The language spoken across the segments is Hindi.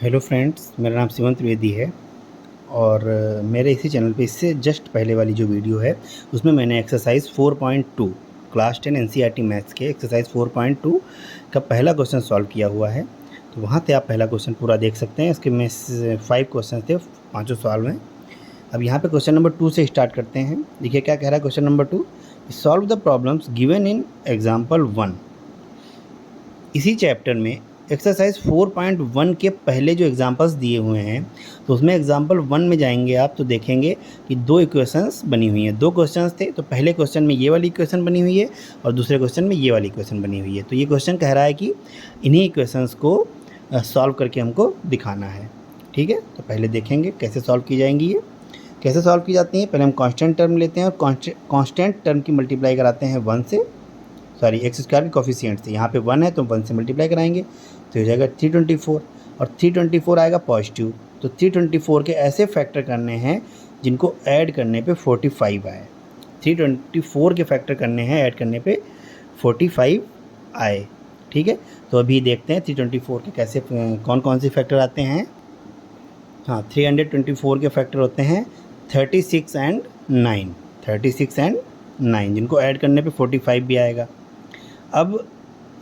हेलो फ्रेंड्स, मेरा नाम शिवम त्रिवेदी है और मेरे इसी चैनल पे इससे जस्ट पहले वाली जो वीडियो है उसमें मैंने एक्सरसाइज 4.2 क्लास 10 एनसीईआरटी मैथ्स के एक्सरसाइज 4.2 का पहला क्वेश्चन सॉल्व किया हुआ है। तो वहाँ से आप पहला क्वेश्चन पूरा देख सकते हैं। इसके में 5 क्वेश्चन थे, पाँचों सॉल्व हैं। अब यहाँ पे क्वेश्चन नंबर 2 से स्टार्ट करते हैं। देखिए क्या कह रहा है question number 2, solve the problems given in example 1। इसी चैप्टर में एक्सरसाइज 4.1 के पहले जो एग्जांपल्स दिए हुए हैं तो उसमें एग्जांपल 1 में जाएंगे आप तो देखेंगे कि दो इक्वेशंस बनी हुई हैं। दो क्वेश्चंस थे, तो पहले क्वेश्चन में ये वाली इक्वेशन बनी हुई है और दूसरे क्वेश्चन में ये वाली इक्वेशन बनी हुई है। तो ये क्वेश्चन कह रहा है कि इन्हीं इक्वेशंस को सॉल्व करके हमको दिखाना है। ठीक है, तो पहले देखेंगे कैसे सॉल्व की जाएंगी। ये कैसे सॉल्व की जाती हैं, पहले हम कॉन्स्टेंट टर्म लेते हैं और कॉन्स्टेंट टर्म की मल्टीप्लाई कराते हैं 1 से, सॉरी एक्स स्क्वायर के कोफिशिएंट से। यहाँ पे 1 है तो 1 से मल्टीप्लाई कराएंगे तो हो जाएगा 324 और 324 आएगा पॉजिटिव। तो 324 के ऐसे फैक्टर करने हैं जिनको ऐड करने पे 45 आए। 324 के फैक्टर करने हैं ऐड करने पे 45 आए। ठीक है, तो अभी देखते हैं 324 के कैसे कौन कौन से फैक्टर आते हैं। हाँ, 324 के फैक्टर होते हैं 36 एंड 9, 36 एंड 9 जिनको ऐड करने पे 45 भी आएगा। अब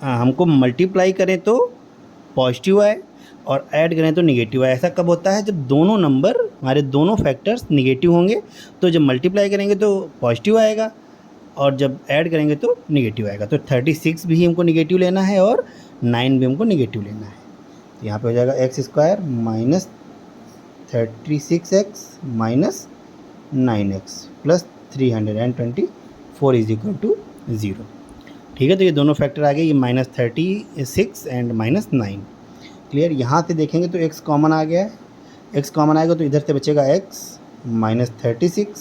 हमको मल्टीप्लाई करें तो पॉजिटिव आए और ऐड करें तो निगेटिव आए। ऐसा कब होता है, जब दोनों नंबर हमारे दोनों फैक्टर्स निगेटिव होंगे। तो जब मल्टीप्लाई करेंगे तो पॉजिटिव आएगा और जब ऐड करेंगे तो निगेटिव आएगा। तो 36 भी हमको निगेटिव लेना है और 9 भी हमको निगेटिव लेना है। तो यहाँ पे हो जाएगा x square minus 36x minus 9x plus 324 is equal to 0। ठीक है, तो ये दोनों फैक्टर आ गए, ये -36 एंड -9। क्लियर। यहाँ से देखेंगे तो x कॉमन आ गया है, x कॉमन आएगा तो इधर से बचेगा x -36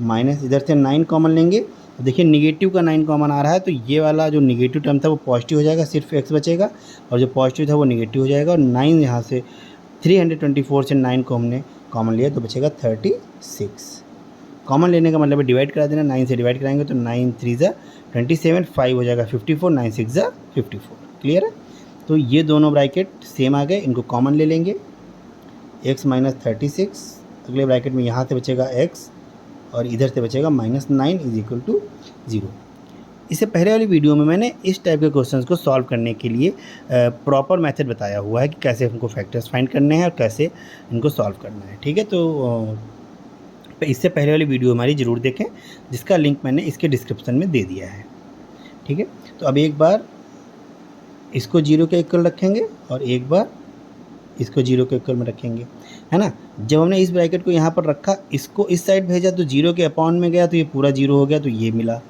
माइनस इधर से 9 कॉमन लेंगे। देखिए निगेटिव का 9 कॉमन आ रहा है तो ये वाला जो निगेटिव टर्म था वो पॉजिटिव हो जाएगा, सिर्फ x बचेगा और जो पॉजिटिव था वो निगेटिव हो जाएगा। और 9 यहाँ से 324 से 9 को हमने कॉमन लिया तो बचेगा 36। कॉमन लेने का मतलब है डिवाइड करा देना, 9 से डिवाइड कराएंगे तो 9 3 ज़ा 27, 5 हो जाएगा 54, 9 6 ज़ा 54। क्लियर है। तो ये दोनों ब्रैकेट सेम आ गए, इनको कॉमन ले लेंगे। x माइनस 36, अगले ब्रैकेट में यहाँ से बचेगा x और इधर से बचेगा -9 इज इक्वल टू 0। इससे पहले वाली वीडियो में मैंने इस टाइप के क्वेश्चंस को सॉल्व करने के लिए प्रॉपर मेथड बताया हुआ है कि कैसे हमको फैक्टर्स फाइंड करने हैं और कैसे इनको सॉल्व करना है। ठीक है, तो इससे पहले वाली वीडियो हमारी ज़रूर देखें जिसका लिंक मैंने इसके डिस्क्रिप्शन में दे दिया है। ठीक है, तो अब एक बार इसको 0 के इक्वल रखेंगे और एक बार इसको 0 के इक्वल में रखेंगे, है ना। जब हमने इस ब्रैकेट को यहाँ पर रखा, इसको इस साइड भेजा तो 0 के अपॉन में गया तो ये पूरा 0 हो गया, तो ये मिला।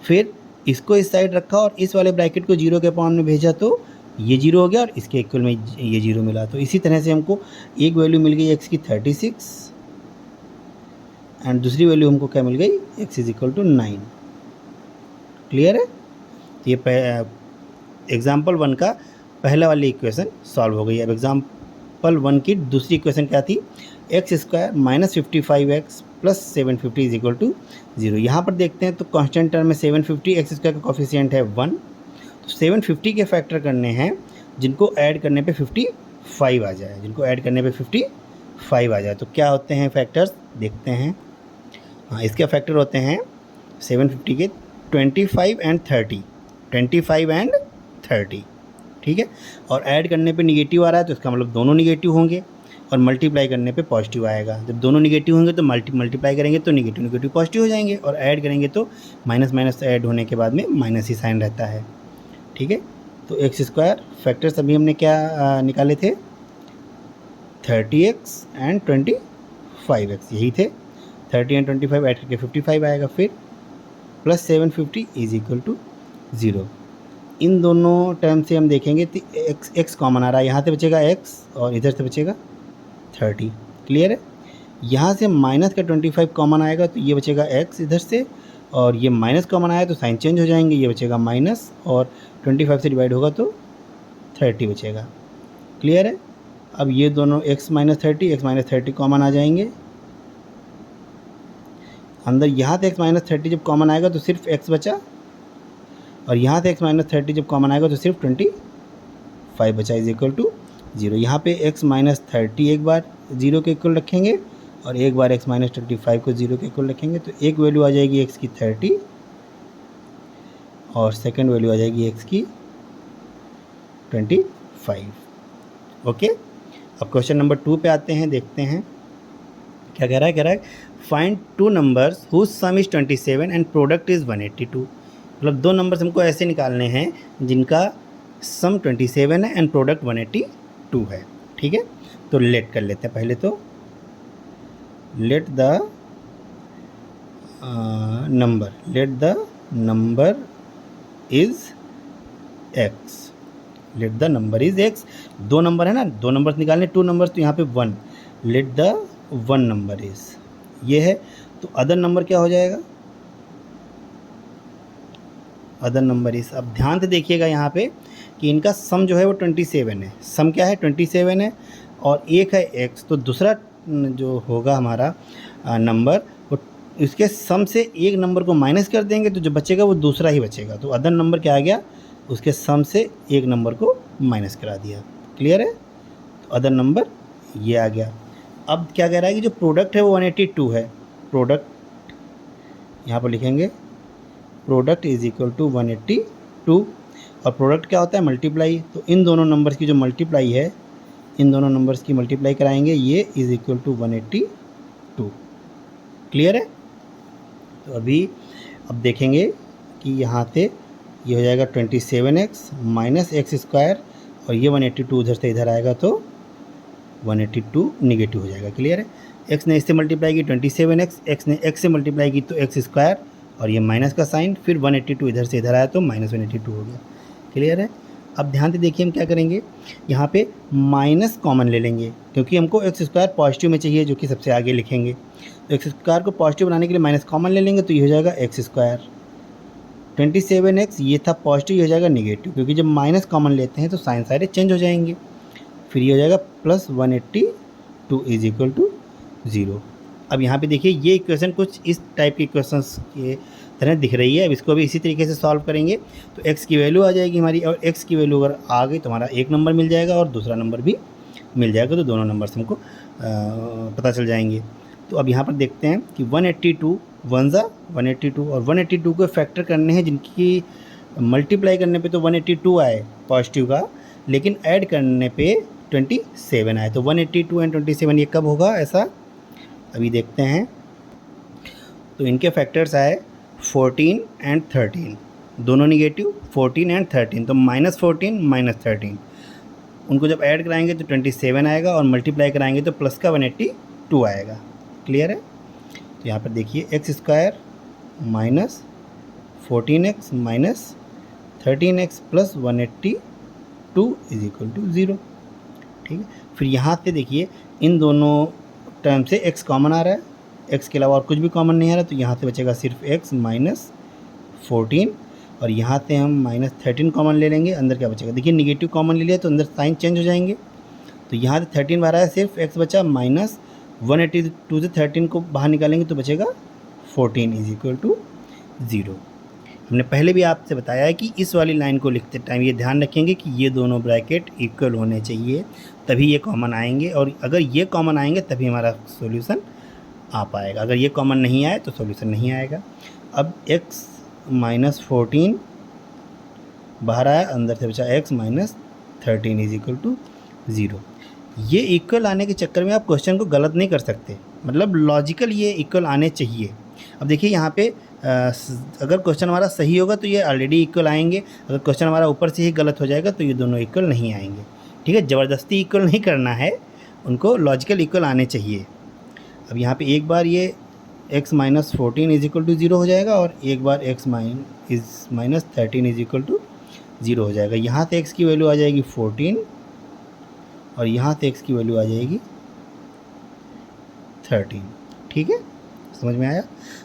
फिर इसको इस साइड रखा और इस वाले ब्रैकेट को 0 के अपॉन में भेजा तो ये 0 हो गया और इसके इक्वल में ये 0 मिला। तो इसी तरह से हमको एक वैल्यू मिल गई x की 36 एंड दूसरी वैल्यू हमको क्या मिल गई, x is equal to 9। Clear है। तो ये एग्जाम्पल 1 का पहला वाली इक्वेशन सॉल्व हो गई। अब एग्जाम्पल 1 की दूसरी इक्वेशन क्या थी, x square minus 55x plus 750 is equal to 0। यहाँ पर देखते हैं तो कांस्टेंट टर्म में 750, एक्स स्क्वायर का कोफिशिएंट है 1, तो 750 के फैक्टर करने हैं जिनको ऐड करने पे 55 आ जाए, जिनको ऐड करने पे 55 आ जाए। तो क्या होते हैं फैक्टर्स, देखते हैं। हाँ, इसके फैक्टर होते हैं 750 के 25 एंड 30, 25 एंड 30। ठीक है, और ऐड करने पे निगेटिव आ रहा है तो इसका मतलब दोनों निगेटिव होंगे और मल्टीप्लाई करने पे पॉजिटिव आएगा। जब दोनों निगेटिव होंगे तो मल्टीप्लाई करेंगे तो निगेटिव निगेटिव पॉजिटिव हो जाएंगे और ऐड करेंगे तो माइनस माइनस ऐड होने के बाद में माइनस ही साइन रहता है। ठीक है, तो एक्स स्क्वायर फैक्टर्स अभी हमने क्या निकाले थे, 30x एंड 25x यही थे। 30 एंड 25 ऐड करके 55 आएगा, फिर प्लस 750 इज इक्वल टू 0। इन दोनों टर्म से हम देखेंगे तो x कॉमन आ रहा है, यहाँ से बचेगा x और इधर से बचेगा 30। क्लियर है। यहाँ से माइनस का 25 कॉमन आएगा तो ये बचेगा x इधर से, और ये माइनस कॉमन आया तो साइन चेंज हो जाएंगे, ये बचेगा माइनस और 25 से डिवाइड होगा तो 30 बचेगा। क्लियर है। अब ये दोनों x माइनस 30 कॉमन आ जाएंगे अंदर। यहाँ से x माइनस 30 जब कॉमन आएगा तो सिर्फ x बचा और यहाँ से x माइनस 30 जब कॉमन आएगा तो सिर्फ 25 बचा इज इक्वल टू 0। यहाँ पे x माइनस 30 एक बार 0 के इक्वल रखेंगे और एक बार x माइनस 25 को 0 के इक्वल रखेंगे, तो एक वैल्यू आ जाएगी x की 30 और सेकंड वैल्यू आ जाएगी x की 25। ओके, अब क्वेश्चन नंबर 2 पे आते हैं, देखते हैं क्या कह रहा है find two numbers whose sum is 27 and product is 182। मतलब दो नंबर्स हमको ऐसे निकालने हैं जिनका सम 27 है एंड प्रोडक्ट 182 है। ठीक है, तो लेट कर लेते हैं पहले, तो let the number is x, let the number is x। दो नंबर है ना, दो नंबर्स निकालने, टू नंबर्स, तो यहाँ पे 1, लेट द 1 नंबर इज़, ये है। तो अदर नंबर क्या हो जाएगा, अदर नंबर इज़। अब ध्यान से देखिएगा यहाँ पे कि इनका सम जो है वो 27 है, सम क्या है 27 है और एक है x, तो दूसरा जो होगा हमारा नंबर वो इसके सम से एक नंबर को माइनस कर देंगे तो जो बचेगा वो दूसरा ही बचेगा। तो अदर नंबर क्या आ गया, उसके सम से एक नंबर को माइनस करा दिया। क्लियर है, तो अदर नंबर ये आ गया। अब क्या कह रहा है कि जो प्रोडक्ट है वो 182 है, प्रोडक्ट यहाँ पर लिखेंगे प्रोडक्ट इज़ इक्वल टू 182, और प्रोडक्ट क्या होता है मल्टीप्लाई, तो इन दोनों नंबर्स की जो मल्टीप्लाई है, इन दोनों नंबर्स की मल्टीप्लाई कराएंगे, ये इज़ इक्वल टू 182। क्लियर है, तो अभी अब देखेंगे कि यहाँ से ये हो जाएगा 27x माइनस एक्स स्क्वायर और ये 182 उधर से इधर आएगा तो 182 निगेटिव हो जाएगा। क्लियर है, x ने इससे मल्टीप्लाई की 27x, x ने x से मल्टीप्लाई की तो एक्स स्क्वायर और ये माइनस का साइन, फिर 182 इधर से इधर आया तो माइनस 182 हो गया। क्लियर है, अब ध्यान से देखिए हम क्या करेंगे, यहाँ पे माइनस कॉमन ले लेंगे क्योंकि हमको एक्स स्क्वायर पॉजिटिव में चाहिए, जो कि सबसे आगे लिखेंगे। तो एक्स स्क्वायर को पॉजिटिव बनाने के लिए माइनस कॉमन ले लेंगे, तो ये हो जाएगा एक्स स्क्वायर। 27x ये था पॉजिटिव, ये हो जाएगा निगेटिव, क्योंकि जब माइनस कॉमन लेते हैं तो साइन सारे चेंज हो जाएंगे। फिर ये हो जाएगा प्लस 182 इज इक्वल टू 0। अब यहाँ पे देखिए ये इक्वेशन कुछ इस टाइप के इक्वेशंस के तरह दिख रही है। अब इसको भी इसी तरीके से सॉल्व करेंगे तो x की वैल्यू आ जाएगी हमारी, और x की वैल्यू अगर आ गई तो हमारा एक नंबर मिल जाएगा और दूसरा नंबर भी मिल जाएगा, तो दोनों नंबर्स हमको पता चल जाएंगे। तो अब यहाँ पर देखते हैं कि 182 वन ज़ा 182 और 182 को फैक्टर करने हैं जिनकी मल्टीप्लाई करने पे तो 182 आए पॉजिटिव का, लेकिन ऐड करने पे 27 आए। तो 182 एंड 27 ये कब होगा ऐसा, अभी देखते हैं। तो इनके फैक्टर्स आए 14 एंड 13, दोनों निगेटिव, 14 एंड 13, तो माइनस 14 माइनस 13, उनको जब ऐड कराएंगे तो 27 आएगा और मल्टीप्लाई कराएंगे तो प्लस का 182 आएगा। क्लियर है, तो यहाँ पर देखिए x square minus 14x minus 13x plus 182 is equal to 0। ठीक है, फिर यहाँ से देखिए इन दोनों टर्म से x कॉमन आ रहा है, x के अलावा और कुछ भी कॉमन नहीं आ रहा, तो यहाँ से बचेगा सिर्फ x माइनस 14 और यहाँ से हम माइनस 13 कॉमन ले लेंगे। अंदर क्या बचेगा, देखिए निगेटिव कॉमन ले लिया तो अंदर साइन चेंज हो जाएंगे। तो यहाँ से 13 बाहर आया, सिर्फ x बचा माइनस 182 से 13 को बाहर निकालेंगे तो बचेगा 14 इज इक्वल टू 0। हमने पहले भी आपसे बताया है कि इस वाली लाइन को लिखते टाइम ये ध्यान रखेंगे कि ये दोनों ब्रैकेट इक्वल होने चाहिए, तभी ये कॉमन आएंगे, और अगर ये कॉमन आएंगे तभी हमारा सॉल्यूशन आ पाएगा। अगर ये कॉमन नहीं आए तो सॉल्यूशन नहीं आएगा। अब x माइनस 14 बाहर आया, अंदर से बचा x minus 13 is equal to 0। ये इक्वल आने के चक्कर में आप क्वेश्चन को गलत नहीं कर सकते, मतलब लॉजिकल ये इक्वल आने चाहिए। अब देखिए यहाँ पे अगर क्वेश्चन हमारा सही होगा तो ये ऑलरेडी इक्वल आएंगे, अगर क्वेश्चन हमारा ऊपर से ही गलत हो जाएगा तो ये दोनों इक्वल नहीं आएंगे। ठीक है, ज़बरदस्ती इक्वल नहीं करना है, उनको लॉजिकल इक्वल आने चाहिए। अब यहाँ पे एक बार ये x minus 14 is equal to 0 हो जाएगा और एक बार x minus 13 is equal to 0 हो जाएगा। यहाँ से x की वैल्यू आ जाएगी 14 और यहाँ से x की वैल्यू आ जाएगी 13। ठीक है, समझ में आया।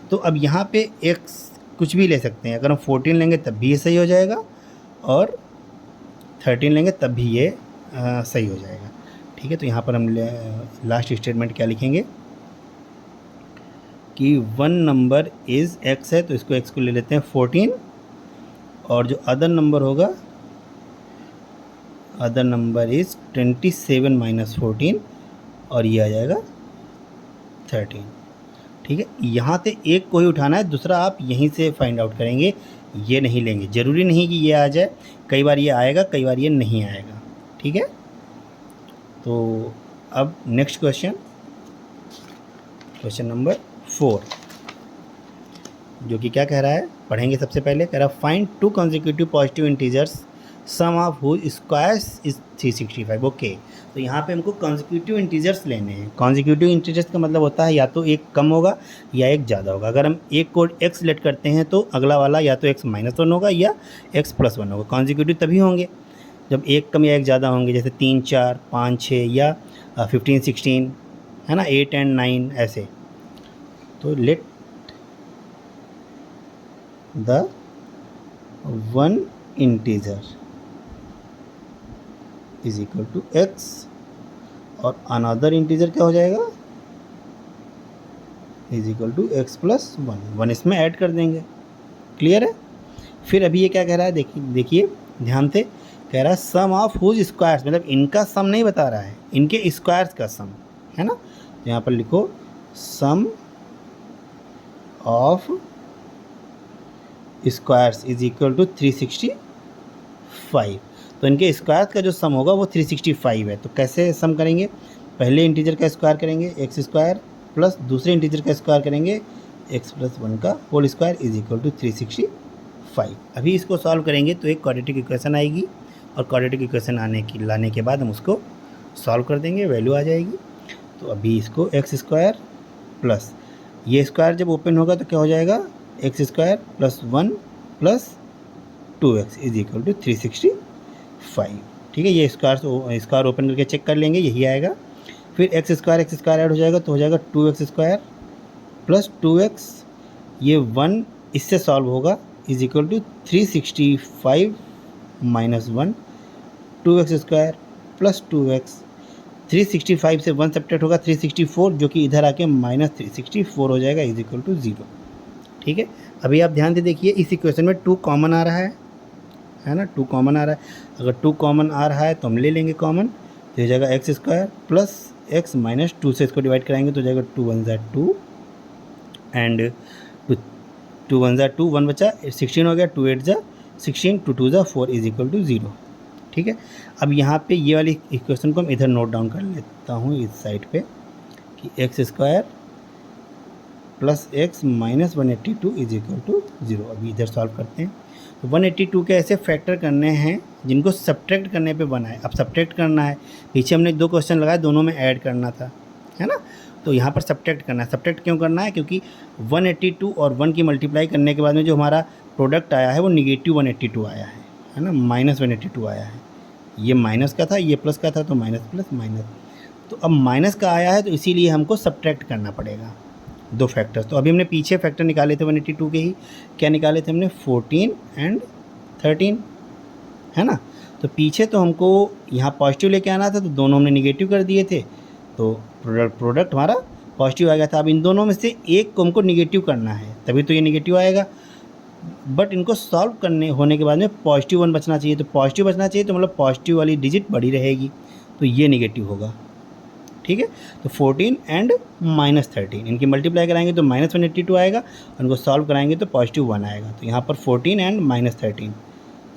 तो अब यहाँ पे x कुछ भी ले सकते हैं, अगर हम 14 लेंगे तब भी ये सही हो जाएगा और 13 लेंगे तब भी ये सही हो जाएगा। ठीक है, तो यहाँ पर हम लास्ट स्टेटमेंट क्या लिखेंगे कि वन नंबर इज़ x है, तो इसको x को ले लेते हैं 14 और जो अदर नंबर होगा अदर नंबर इज़ 27 माइनस 14 और ये आ जाएगा 13। ठीक है, यहाँ से एक को ही उठाना है, दूसरा आप यहीं से फाइंड आउट करेंगे, ये नहीं लेंगे। ज़रूरी नहीं कि ये आ जाए, कई बार ये आएगा, कई बार ये नहीं आएगा। ठीक है, तो अब नेक्स्ट क्वेश्चन नंबर 4, जो कि क्या कह रहा है, पढ़ेंगे। सबसे पहले कह रहा है find 2 consecutive positive integers sum of whose squares is 365। Okay, तो यहाँ पे हमको कॉन्जिक्यूटिव इंटीजर्स लेने हैं। कॉन्जिक्यूटिव इंटीजर्स का मतलब होता है या तो एक कम होगा या एक ज़्यादा होगा। अगर हम एक को x सेलेक्ट करते हैं तो अगला वाला या तो x माइनस 1 होगा या x प्लस 1 होगा। कॉन्जिक्यूटिव तभी होंगे जब एक कम या एक ज़्यादा होंगे, जैसे 3 4 5 6 या 15 16, है ना, 8 एंड 9 ऐसे। तो let the one integer is equal to x और अनदर इंटीजर क्या हो जाएगा, is equal to x plus 1 इसमें ऐड कर देंगे। क्लियर है। फिर अभी ये क्या कह रहा है, देखिए ध्यान से, कह रहा है सम ऑफ हुज स्क्वायर्स, मतलब इनका सम नहीं बता रहा है, इनके स्क्वायर्स का सम, है ना। तो यहाँ पर लिखो sum of squares is equal to 365। तो इनके स्क्वायर का जो सम होगा वो 365 है। तो कैसे सम करेंगे, पहले इंटीजर का स्क्वायर करेंगे x स्क्वायर प्लस दूसरे इंटीजर का स्क्वायर करेंगे x प्लस 1 का whole square is equal to 365। अभी इसको सॉल्व करेंगे तो एक क्वाड्रेटिक इक्वेशन आएगी और क्वाड्रेटिक इक्वेशन लाने के बाद हम उसको सॉल्व कर देंगे, वैल्यू आ जाएगी। तो अभी इसको x स्क्वायर प्लस ये स्क्वायर जब ओपन होगा तो क्या हो जाएगा, x square plus 1 plus 2x is equal to 365। ठीक है, ये स्क्वायर ओपन करके चेक कर लेंगे, यही आएगा। फिर x स्क्वायर ऐड हो जाएगा तो हो जाएगा 2x स्क्वायर प्लस 2x, ये 1 इससे सॉल्व होगा is equal to 365 minus 1, 2x square plus 2x, 365 से 1 सब्ट्रैक्ट होगा 364, जो कि इधर आके माइनस 364 हो जाएगा इज इक्वल टू 0। ठीक है, अभी आप ध्यान से देखिए, इस इक्वेशन में 2 कॉमन आ रहा है ना, 2 कॉमन आ रहा है। अगर 2 कॉमन आ रहा है तो हम ले लेंगे कॉमन, तो हो जाएगा x square plus x minus 2 से इसको डिवाइड कराएंगे तो हो जाएगा 2 1 ज़ा 2 एंड 2 1 ज़ा 2, 1 बचा 16 हो गया, 2 8 ज़ा 16, 2 2 ज़ा 4 इज इक्वल टू 0। ठीक है, अब यहाँ पे ये वाली इक्वेशन को हम इधर नोट डाउन कर लेता हूँ इस साइड पे कि x square plus x minus 182 is equal to 0। अभी इधर सॉल्व करते हैं। तो 182 के ऐसे फैक्टर करने हैं जिनको सब्ट्रैक्ट करने पे बना है। अब सब्ट्रैक्ट करना है, पीछे हमने 2 क्वेश्चन लगाए, दोनों में ऐड करना था, है ना। तो यहाँ पर सब्ट्रैक्ट करना है। सब्ट्रैक्ट क्यों करना है, क्योंकि 182 और 1 की मल्टीप्लाई करने के बाद में जो हमारा प्रोडक्ट आया है वो निगेटिव 182 आया है ना, माइनस 182 आया है। ये माइनस का था, ये प्लस का था, तो माइनस प्लस माइनस, तो अब माइनस का आया है तो इसीलिए हमको सब्ट्रैक्ट करना पड़ेगा 2 फैक्टर्स। तो अभी हमने पीछे फैक्टर निकाले थे 182 के ही, क्या निकाले थे हमने, 14 एंड 13, है ना। तो पीछे तो हमको यहाँ पॉजिटिव लेके आना था, तो दोनों हमने निगेटिव कर दिए थे, तो प्रोडक्ट हमारा पॉजिटिव आ गया था। अब इन दोनों में से एक को हमको निगेटिव करना है, तभी तो ये निगेटिव आएगा। बट इनको सॉल्व होने के बाद में पॉजिटिव 1 बचना चाहिए, तो पॉजिटिव बचना चाहिए तो मतलब पॉजिटिव वाली डिजिट बड़ी रहेगी, तो ये निगेटिव होगा। ठीक है, तो 14 एंड माइनस 13 इनकी मल्टीप्लाई कराएंगे तो माइनस 182 आएगा, और इनको सॉल्व कराएंगे तो पॉजिटिव 1 आएगा। तो यहाँ पर 14 एंड माइनस 13,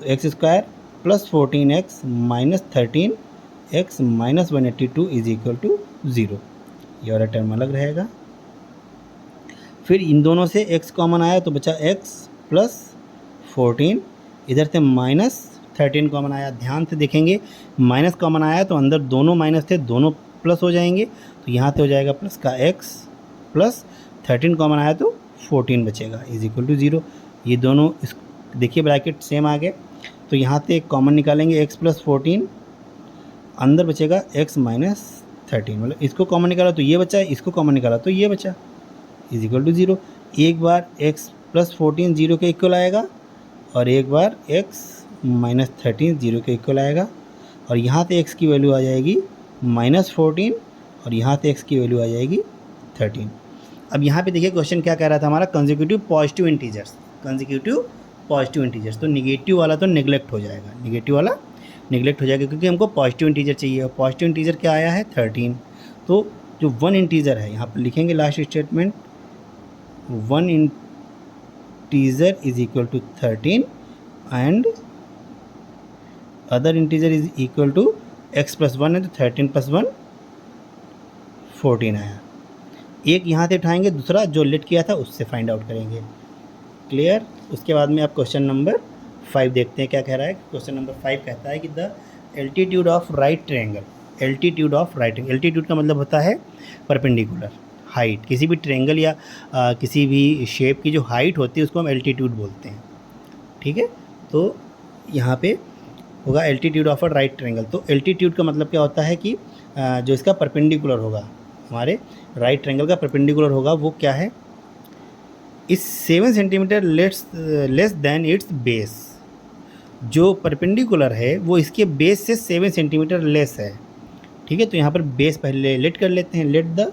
तो x square plus 14x minus 13x minus 182 is equal to 0। ये वाला टर्म अलग रहेगा। फिर इन दोनों से x कॉमन आया तो बचा x प्लस 14, इधर से माइनस 13 कॉमन आया। ध्यान से देखेंगे, माइनस कॉमन आया तो अंदर दोनों माइनस थे, दोनों प्लस हो जाएंगे, तो यहाँ से हो जाएगा प्लस का x प्लस 13 कॉमन आया तो 14 बचेगा इज इक्वल टू 0। ये दोनों देखिए ब्रैकेट सेम आ गए, तो यहाँ से एक कॉमन निकालेंगे x प्लस 14, अंदर बचेगा x माइनस 13, मतलब इसको कॉमन निकाला तो ये बचा, इसको कॉमन निकाला तो ये बचा इज इक्वल टू 0। एक बार x प्लस 14 0 के इक्वल आएगा, और एक बार x माइनस 13 0 के इक्वल आएगा, और यहाँ से x की वैल्यू आ जाएगी माइनस 14, और यहाँ से x की वैल्यू आ जाएगी 13। अब यहाँ पे देखिए क्वेश्चन क्या कह रहा था हमारा, कंसेक्यूटिव पॉजिटिव इंटीजर्स, तो निगेटिव वाला तो नेग्लेक्ट हो जाएगा, नेगेटिव वाला निगलेक्ट हो जाएगा, क्योंकि हमको पॉजिटिव इंटीजर चाहिए और पॉजिटिव इंटीजर क्या आया है 13। तो जो वन इंटीजर है यहाँ पर लिखेंगे last statement, one integer is equal to 13 and other integer is equal to x plus 1 है, तो 13 प्लस 1 14 आया। एक यहाँ से उठाएंगे, दूसरा जो लेट किया था उससे फाइंड आउट करेंगे। क्लियर। उसके बाद में आप क्वेश्चन नंबर 5 देखते हैं क्या कह रहा है। क्वेश्चन नंबर 5 कहता है कि the altitude of right triangle, altitude of right triangle, altitude का मतलब होता है परपेंडिकुलर हाइट। किसी भी ट्रायंगल या किसी भी शेप की जो हाइट होती है उसको हम एल्टीट्यूड बोलते हैं। ठीक है, तो यहाँ पे होगा altitude of a right triangle. तो एल्टीट्यूड का मतलब क्या होता है कि जो इसका परपेंडिकुलर होगा, हमारे राइट ट्रायंगल का परपेंडिकुलर होगा, वो क्या है, इस 7 centimetre less than it's base. जो परपेंडिकुलर है वो इसके बेस से 7 सेंटीमीटर लेस है। ठीक है, तो यहाँ पर बेस पहले लेट कर लेते हैं, let the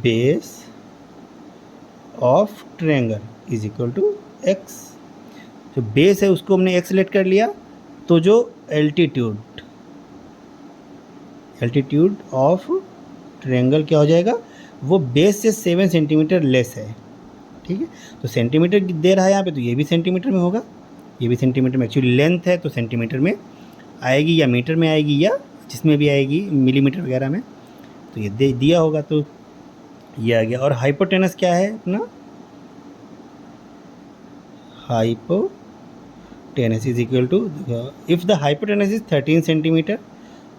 base of triangle is equal to x. जो बेस है उसको हमने एक्स लेट कर लिया, तो जो एल्टीट्यूड ऑफ ट्रायंगल क्या हो जाएगा, वो बेस से 7 सेंटीमीटर लेस है। ठीक है, तो सेंटीमीटर दे रहा है यहाँ पे, तो ये भी सेंटीमीटर में होगा, ये भी सेंटीमीटर में। एक्चुअली लेंथ है तो सेंटीमीटर में आएगी या मीटर में आएगी या जिसमें भी आएगी मिलीमीटर वगैरह में, तो ये दे दिया होगा, तो ये आ गया। और हाइपोटेनस क्या है अपना, hypotenuse is equal to, if the hypotenuse is 13 centimetre,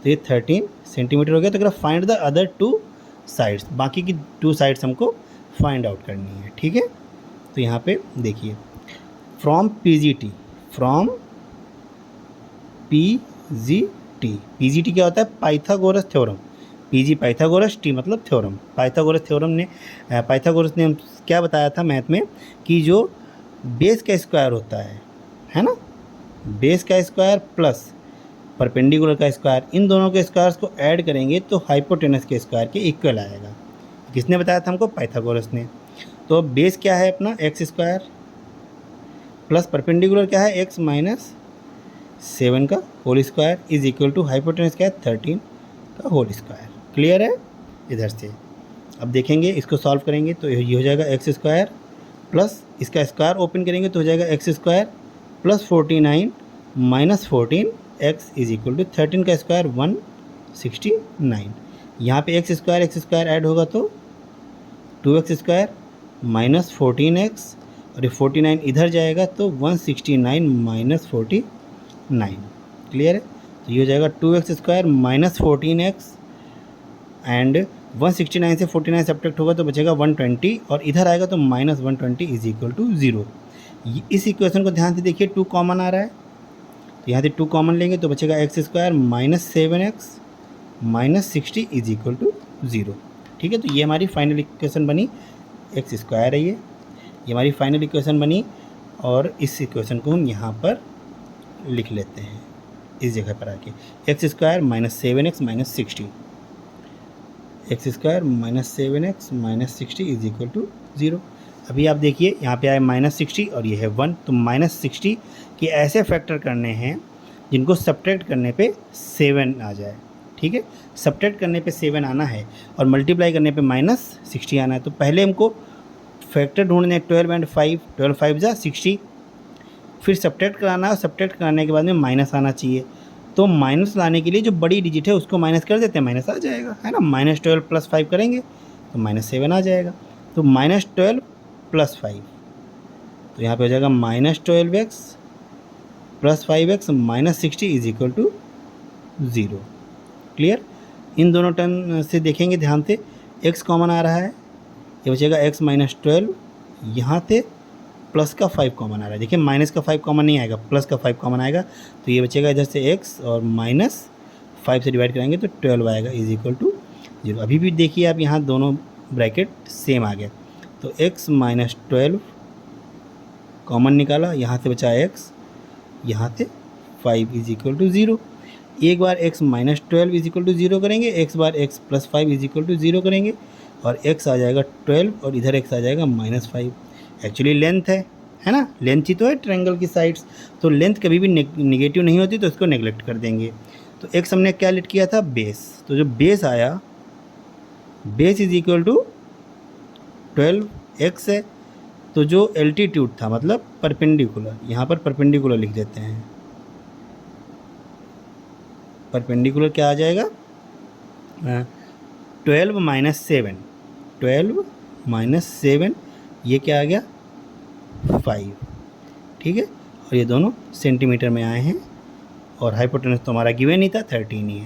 तो ये 13 सेंटीमीटर हो गया। तो अगर फाइंड द अदर 2 साइड्स, बाकी की 2 साइड्स हमको फाइंड आउट करनी है। ठीक है, तो यहाँ पे देखिए, फ्रॉम पीजीटी पीजीटी क्या होता है, Pythagoras theorem. PG Pythagoras, T मतलब थ्योरम। पाइथागोरस ने हम क्या बताया था मैथ में, कि जो बेस का स्क्वायर होता है ना, बेस का स्क्वायर प्लस परपेंडिकुलर का स्क्वायर, इन दोनों के स्क्वायर्स को ऐड करेंगे तो हाइपोटेनस के स्क्वायर के इक्वल आएगा। किसने बताया था हमको, पाइथागोरस ने। तो बेस क्या है अपना, एक्स स्क्वायर प्लस परपेंडिकुलर क्या है, एक्स माइनस 7 का whole square is equal to hypotenuse क्या है, 13 का होल स्क्वायर। क्लियर है। इधर से अब देखेंगे, इसको सॉल्व करेंगे तो ये हो जाएगा एक्स स्क्वायर प्लस इसका स्क्वायर ओपन करेंगे तो हो जाएगा x square plus 49 minus 14 x is equal to 13 का स्क्वायर 169। यहाँ पे एक्स स्क्वायर ऐड होगा तो 2x स्क्वायर माइनस 14x, और ये 49 इधर जाएगा तो 169 माइनस 49। क्लियर है, तो ये हो जाएगा 2x square minus 14x and 169 से 49 सब्ट्रैक्ट होगा तो बचेगा 120, और इधर आएगा तो माइनस 120 इज इक्वल टू 0। इस इक्वेशन को ध्यान से देखिए, 2 कॉमन आ रहा है, तो यहाँ से 2 कॉमन लेंगे तो बचेगा x square minus 7x minus 60 is equal to 0। ठीक है, तो ये हमारी फाइनल इक्वेशन बनी, एक्स स्क्वायर है ये हमारी फाइनल इक्वेशन बनी। और इस इक्वेशन को हम यहाँ पर लिख लेते हैं, इस जगह पर आके, x square minus 7x minus 60, x square minus 7x minus 60 is equal to 0। अभी आप देखिए यहाँ पे आए माइनस 60 और ये है 1, तो माइनस 60 के ऐसे फैक्टर करने हैं जिनको सब्ट्रैक्ट करने पे 7 आ जाए। ठीक है, सब्ट्रैक्ट करने पे 7 आना है और मल्टीप्लाई करने पे माइनस 60 आना है। तो पहले हमको फैक्टर ढूंढने 12 एंड 5, 12 5 जा 60, फिर सब्ट्रैक्ट कराना है, और सब्ट्रैक्ट कराने के बाद में माइनस आना चाहिए। तो माइनस लाने के लिए जो बड़ी डिजिट है उसको माइनस कर देते हैं, माइनस आ जाएगा, है ना। माइनस 12 प्लस 5 करेंगे तो माइनस 7 आ जाएगा। तो माइनस 12 प्लस 5, तो यहाँ पे हो जाएगा minus 12x plus 5x minus 60 is equal to 0। Clear. इन दोनों टर्म से देखेंगे ध्यान से, x कॉमन आ रहा है, ये बचेगा x माइनस 12, यहाँ से प्लस का 5 कॉमन आ रहा है। देखिए माइनस का 5 कॉमन नहीं आएगा, प्लस का 5 कॉमन आएगा, तो ये बचेगा इधर से x और माइनस 5 से डिवाइड करेंगे तो 12 आएगा इज इक्वल टू 0। अभी भी देखिए आप यहाँ दोनों ब्रैकेट सेम आ गया, तो x माइनस 12 कॉमन निकाला, यहाँ से बचा x, यहाँ से 5 इज इक्वल टू 0। एक बार x minus 12 is equal to 0 करेंगे, एक बार x plus 5 is equal to 0 करेंगे, और x आ जाएगा 12 और इधर x आ जाएगा माइनस 5। एक्चुअली लेंथ है है ना, लेंथ ही तो है ट्रायंगल की साइड्स, तो लेंथ कभी भी निगेटिव नहीं होती, तो इसको नेगलेक्ट कर देंगे। तो x हमने क्या लेट किया था, बेस, तो जो बेस आया, base is equal to 12x है। तो जो एल्टीट्यूड था मतलब परपेंडिकुलर, यहाँ पर परपेंडिकुलर लिख देते हैं, परपेंडिकुलर क्या आ जाएगा, 12 माइनस 7, 12 माइनस 7, ये क्या आ गया 5, ठीक है। और ये दोनों सेंटीमीटर में आए हैं, और हाइपोटेनस तो हमारा गिवन ही था 13 ही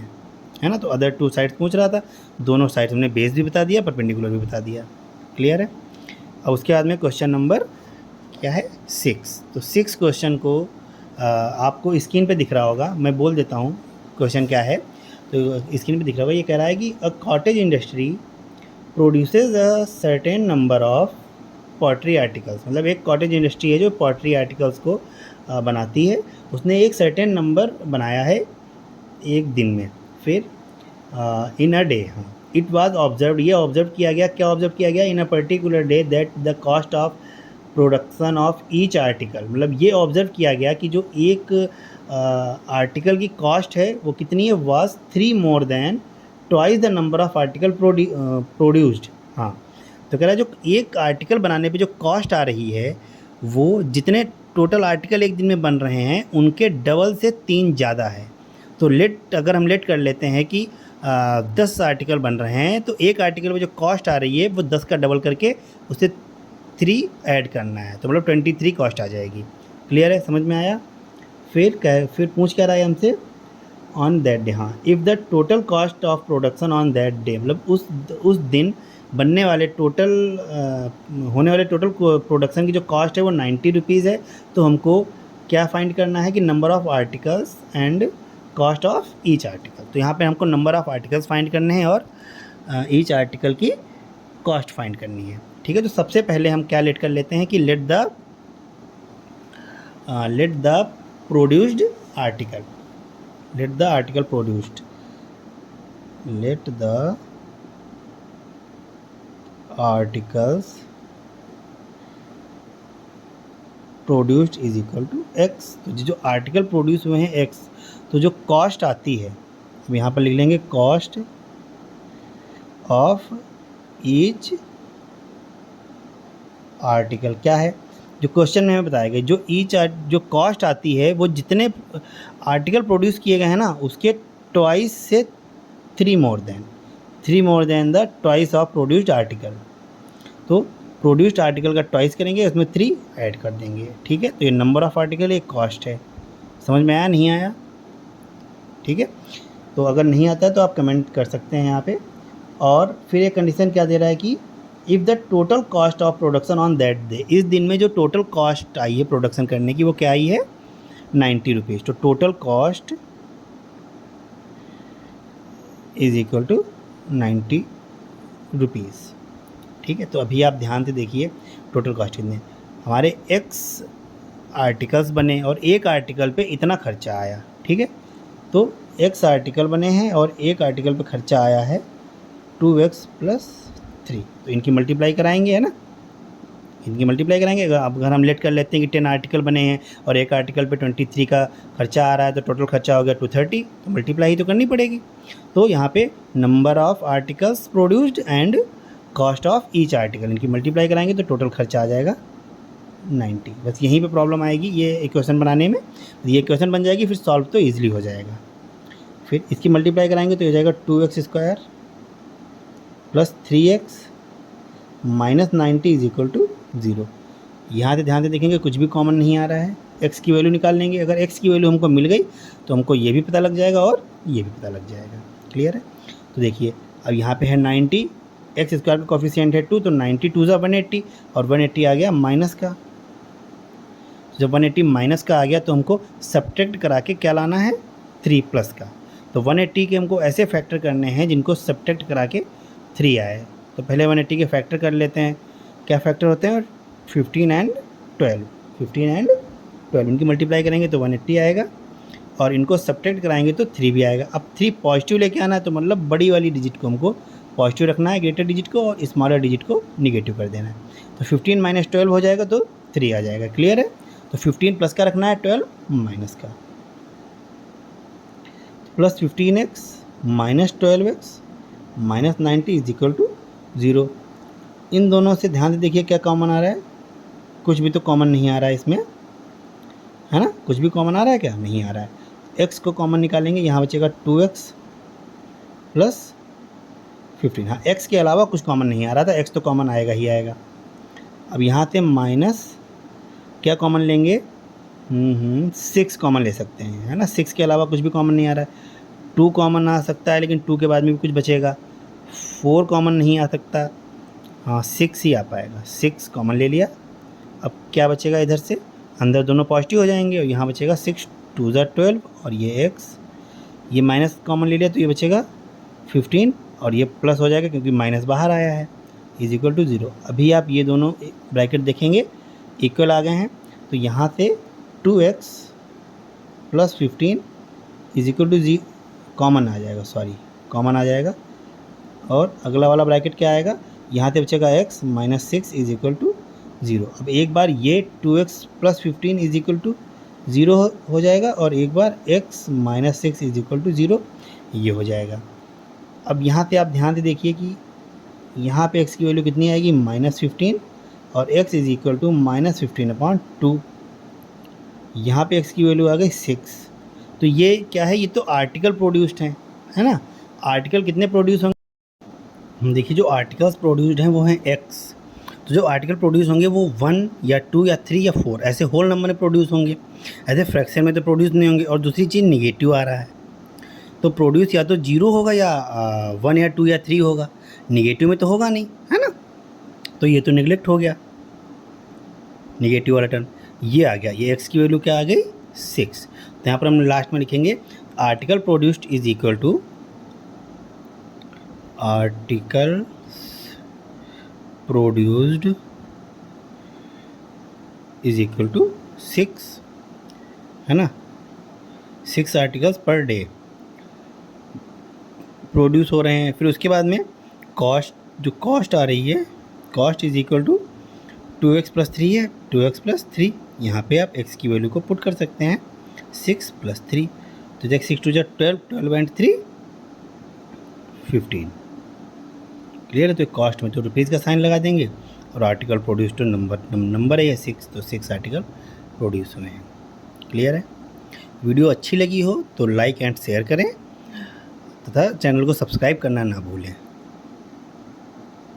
है ना। तो अदर 2 साइड्स पूछ रहा था, दोनों साइड्स हमने बेस भी बता दिया, परपेंडिकुलर भी बता दिया, क्लियर है। अब उसके बाद में क्वेश्चन नंबर क्या है 6। तो 6 क्वेश्चन को आपको स्क्रीन पे दिख रहा होगा, मैं बोल देता हूँ क्वेश्चन क्या है। तो स्क्रीन पे दिख रहा होगा, ये कह रहा है कि a cottage industry produces a certain number of pottery articles, मतलब एक कॉटेज इंडस्ट्री है जो पॉटरी आर्टिकल्स को बनाती है, उसने एक सर्टेन नंबर बनाया है एक दिन में, फिर इन अ डे, हाँ, इट वाज ऑब्जर्व, ये ऑब्जर्व किया गया, क्या ऑब्जर्व किया गया, in a particular day that the cost of production of each article, मतलब ये ऑब्जर्व किया गया कि जो एक आर्टिकल की कॉस्ट है वो कितनी है, was 3 more than twice the number of article produced. हाँ, तो कह रहा है जो एक आर्टिकल बनाने पे जो कॉस्ट आ रही है वो जितने टोटल आर्टिकल एक दिन में बन रहे हैं उनके डबल से 3 ज़्यादा है। तो लेट, अगर हम लेट कर लेते हैं कि 10 आर्टिकल बन रहे हैं, तो एक आर्टिकल में जो कॉस्ट आ रही है वो 10 का डबल करके उससे 3 ऐड करना है, तो मतलब 23 कॉस्ट आ जाएगी। क्लियर है, समझ में आया। फिर पूछ क्या रहा है हमसे, ऑन दैट डे, हाँ, if the total cost of production on that day, मतलब उस दिन बनने वाले टोटल होने वाले टोटल प्रोडक्शन की जो कॉस्ट है वो 90 रुपीज़ है। तो हमको क्या फाइंड करना है कि number of articles and cost of each article. तो यहाँ पे हमको नंबर ऑफ आर्टिकल्स फाइंड करने हैं और ईच आर्टिकल की कॉस्ट फाइंड करनी है, ठीक है। तो सबसे पहले हम क्या लेट कर लेते हैं कि let the produced article, let the article produced, let the articles produced is equal to x. तो जो आर्टिकल प्रोड्यूस हुए हैं एक्स, तो जो कॉस्ट आती है, हम यहाँ पर लिख लेंगे कॉस्ट ऑफ ईच आर्टिकल, क्या है जो क्वेश्चन में हमें बताया गया, जो जो कॉस्ट आती है वो जितने आर्टिकल प्रोड्यूस किए गए हैं ना उसके ट्वाइस से 3 more than the twice of produced article. तो प्रोड्यूस्ड आर्टिकल का ट्वाइस करेंगे, उसमें 3 ऐड कर देंगे, ठीक है। तो ये नंबर ऑफ आर्टिकल एक कॉस्ट है। समझ में आया, नहीं आया, ठीक है। तो अगर नहीं आता है तो आप कमेंट कर सकते हैं यहाँ पे। और फिर एक कंडीशन क्या दे रहा है कि if the total cost of production on that day, इस दिन में जो टोटल कॉस्ट आई है प्रोडक्शन करने की वो क्या आई है 90 रुपीज़। तो total cost is equal to 90 rupees, ठीक है। तो अभी आप ध्यान से देखिए टोटल कॉस्ट कितने, हमारे x आर्टिकल्स बने और एक आर्टिकल पे इतना खर्चा आया, ठीक है। तो x आर्टिकल बने हैं और एक आर्टिकल पे खर्चा आया है 2x + 3। तो इनकी मल्टीप्लाई कराएंगे, है ना, इनकी मल्टीप्लाई कराएंगे। अगर हम लेट कर लेते हैं कि 10 आर्टिकल बने हैं और एक आर्टिकल पे 23 का खर्चा आ रहा है, तो टोटल खर्चा हो गया 230, तो मल्टीप्लाई ही तो करनी पड़ेगी। तो यहाँ पे number of articles produced and cost of each article, इनकी मल्टीप्लाई कराएंगे तो टोटल खर्चा आ जाएगा 90। बस यहीं पे प्रॉब्लम आएगी ये इक्वेशन बनाने में। ये इक्वेशन बन जाएगी, फिर सॉल्व तो ईजिली हो जाएगा। फिर इसकी मल्टीप्लाई कराएंगे तो हो जाएगा 2x² + 3x - 90 is equal to 0। यहाँ से ध्यान से देखेंगे कुछ भी कॉमन नहीं आ रहा है, x की वैल्यू निकाल लेंगे। अगर x की वैल्यू हमको मिल गई तो हमको ये भी पता लग जाएगा और ये भी पता लग जाएगा। क्लियर है। तो देखिए अब यहाँ पे है 90, x² का कोफिशिएंट है 2, तो 90 2 ज़ा 180 और 180 आ गया माइनस का। जब 180 माइनस का आ गया तो हमको सब्ट्रैक्ट करा के क्या लाना है 3 प्लस का। तो 180 के हमको ऐसे फैक्टर करने हैं जिनको सब्ट्रैक्ट करा के 3 आए। तो पहले 180 के फैक्टर कर लेते हैं। क्या फैक्टर होते हैं 15 एंड 12, इनकी मल्टीप्लाई करेंगे तो 180 आएगा और इनको सब्ट्रैक्ट कराएंगे तो 3 भी आएगा। अब 3 पॉजिटिव लेके आना है, तो मतलब बड़ी वाली डिजिट को हमको पॉजिटिव रखना है, ग्रेटर डिजिट को, और स्मॉलर डिजिट को निगेटिव कर देना है। तो 15 - 12 हो जाएगा तो 3 आ जाएगा। क्लियर है? तो 15 प्लस का रखना है, 12 माइनस का, plus 15x minus 12x minus 90 is equal to 0। इन दोनों से ध्यान से देखिए क्या कॉमन आ रहा है, कुछ भी तो कॉमन नहीं आ रहा है इसमें, है ना? कुछ भी कॉमन आ रहा है क्या? नहीं आ रहा है। x को कॉमन निकालेंगे, यहाँ बचेगा 2x प्लस 15। हाँ, x के अलावा कुछ कॉमन नहीं आ रहा था, x तो कॉमन आएगा ही आएगा। अब यहाँ से माइनस क्या कॉमन लेंगे? 6 कॉमन ले सकते हैं, है ना? 6 के अलावा कुछ भी कॉमन नहीं आ रहा है। 2 कॉमन आ सकता है, लेकिन 2 के बाद में भी कुछ बचेगा। 4 कॉमन नहीं आ सकता, हाँ 6 ही आ पाएगा। 6 कॉमन ले लिया। अब क्या बचेगा इधर से? अंदर दोनों पॉजिटिव हो जाएंगे और यहाँ बचेगा 6 2 ज़ा 12 और ये x, ये माइनस कॉमन ले लिया तो ये बचेगा 15 और ये प्लस हो जाएगा क्योंकि माइनस बाहर आया है, इज इक्वल टू 0। अभी आप ये दोनों ब्रैकेट देखेंगे इक्वल आ गए हैं, तो यहाँ से 2x plus 15 is equal to जी कॉमन आ जाएगा, सॉरी कॉमन आ जाएगा। और अगला वाला ब्रैकेट क्या आएगा? यहाँ से बचेगा x minus 6 is equal to 0। अब एक बार ये 2x plus 15 is equal to 0 हो जाएगा और एक बार x minus 6 is equal to 0 ये हो जाएगा। अब यहाँ से आप ध्यान से देखिए कि यहाँ पे x की वैल्यू कितनी आएगी? माइनस 15 और x is equal to minus 15/2। यहाँ पे x की वैल्यू आ गई 6। तो ये क्या है? ये तो आर्टिकल प्रोड्यूस्ड हैं, है ना? आर्टिकल कितने प्रोड्यूस होंगे? देखिए जो आर्टिकल्स प्रोड्यूस्ड हैं वो हैं x। तो जो आर्टिकल प्रोड्यूस होंगे वो 1 या 2 या 3 या 4 ऐसे होल नंबर में प्रोड्यूस होंगे, ऐसे फ्रैक्शन में तो प्रोड्यूस नहीं होंगे। और दूसरी चीज़ निगेटिव आ रहा है, तो प्रोड्यूस या तो 0 होगा या 1 या 2 या 3 होगा, निगेटिव में तो होगा नहीं, है ना? तो ये तो निगलेक्ट हो गया, निगेटिव वाला टर्म ये आ गया। ये x की वैल्यू क्या आ गई? 6। तो यहाँ पर हम लास्ट में लिखेंगे article produced is equal to article produced is equal to 6, है ना? 6 आर्टिकल्स पर डे प्रोड्यूस हो रहे हैं। फिर उसके बाद में कॉस्ट, जो कॉस्ट आ रही है, cost is equal to 2x plus 3 है, 2x प्लस 3। यहाँ पे आप x की वैल्यू को पुट कर सकते हैं, 6 प्लस 3। तो देख 6 2 ज़ा 12, 12 एंड 3 15। क्लियर है? तो कॉस्ट में तो रुपीज़ का साइन लगा देंगे और आर्टिकल प्रोड्यूस तो नंबर है ये 6, तो 6 आर्टिकल प्रोड्यूस हुए हैं। क्लियर है? वीडियो अच्छी लगी हो तो लाइक एंड शेयर करें तथा चैनल को सब्सक्राइब करना ना भूलें।